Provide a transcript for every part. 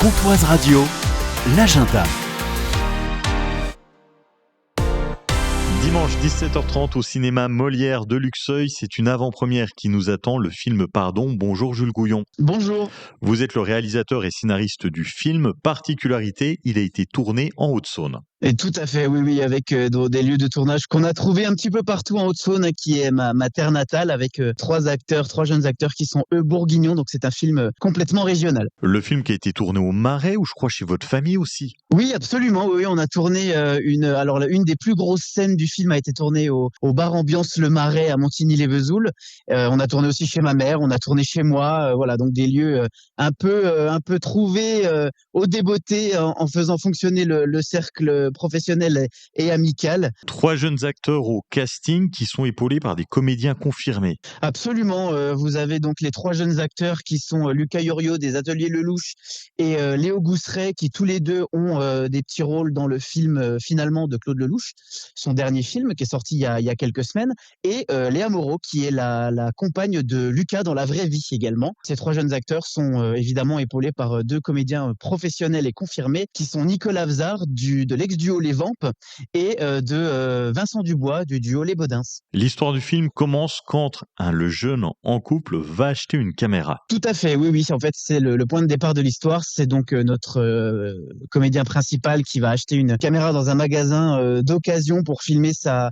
Pontoise Radio, l'agenda. Dimanche 17h30 au cinéma Molière de Luxeuil, c'est une avant-première qui nous attend, le film Pardon. Bonjour Jules Gouillon. Bonjour. Vous êtes le réalisateur et scénariste du film. Particularité, il a été tourné en Haute-Saône. Et tout à fait, oui, avec des lieux de tournage qu'on a trouvés un petit peu partout en Haute-Saône, qui est ma terre natale, avec trois jeunes acteurs qui sont eux bourguignons, donc c'est un film complètement régional. Le film qui a été tourné au Marais, ou je crois chez votre famille aussi. Oui, absolument, oui, on a tourné une des plus grosses scènes du film a été tournée au bar Ambiance Le Marais à Montigny-les-Vesoul. On a tourné aussi chez ma mère, on a tourné chez moi, voilà, donc des lieux un peu trouvés au débeauté en faisant fonctionner le cercle professionnel et amical. 3 jeunes acteurs au casting qui sont épaulés par des comédiens confirmés. Absolument, vous avez donc les 3 jeunes acteurs qui sont Lucas Yorio des Ateliers Lelouch et Léo Gousseret qui tous les deux ont des petits rôles dans le film Finalement de Claude Lelouch, son dernier film qui est sorti il y a quelques semaines, et Léa Moreau qui est la compagne de Lucas dans la vraie vie également. Ces 3 jeunes acteurs sont évidemment épaulés par 2 comédiens professionnels et confirmés qui sont Nicolas Vzard de l'ex-duo Les Vampes et de Vincent Dubois du duo Les Baudins. L'histoire du film commence quand le jeune en couple va acheter une caméra. Tout à fait, oui, en fait c'est le point de départ de l'histoire, c'est donc notre comédien principal qui va acheter une caméra dans un magasin d'occasion pour filmer sa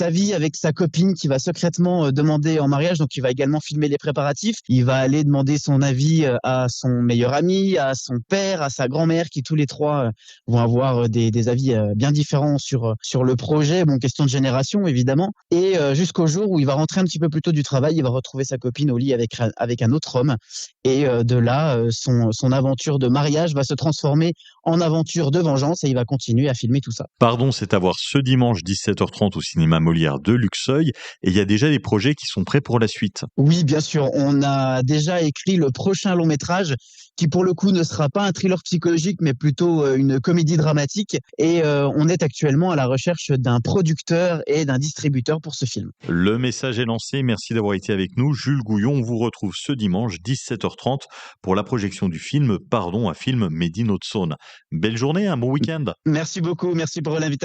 vie avec sa copine qui va secrètement demander en mariage, donc il va également filmer les préparatifs, il va aller demander son avis à son meilleur ami, à son père, à sa grand-mère qui tous les trois vont avoir des avis bien différents sur le projet, bon question de génération évidemment, et jusqu'au jour où il va rentrer un petit peu plus tôt du travail, il va retrouver sa copine au lit avec un autre homme, et de là son aventure de mariage va se transformer en aventure de vengeance et il va continuer à filmer tout ça. Pardon, c'est à voir ce dimanche 17h30 au cinéma Molière de Luxeuil, et il y a déjà des projets qui sont prêts pour la suite. Oui, bien sûr, on a déjà écrit le prochain long métrage qui pour le coup ne sera pas un thriller psychologique mais plutôt une comédie dramatique, et on est actuellement à la recherche d'un producteur et d'un distributeur pour ce film. Le message est lancé, merci d'avoir été avec nous. Jules Gouillon, on vous retrouve ce dimanche 17h30 pour la projection du film Pardon, un film Made in Haute-Saône. Belle journée, un bon week-end. Merci beaucoup, merci pour l'invitation.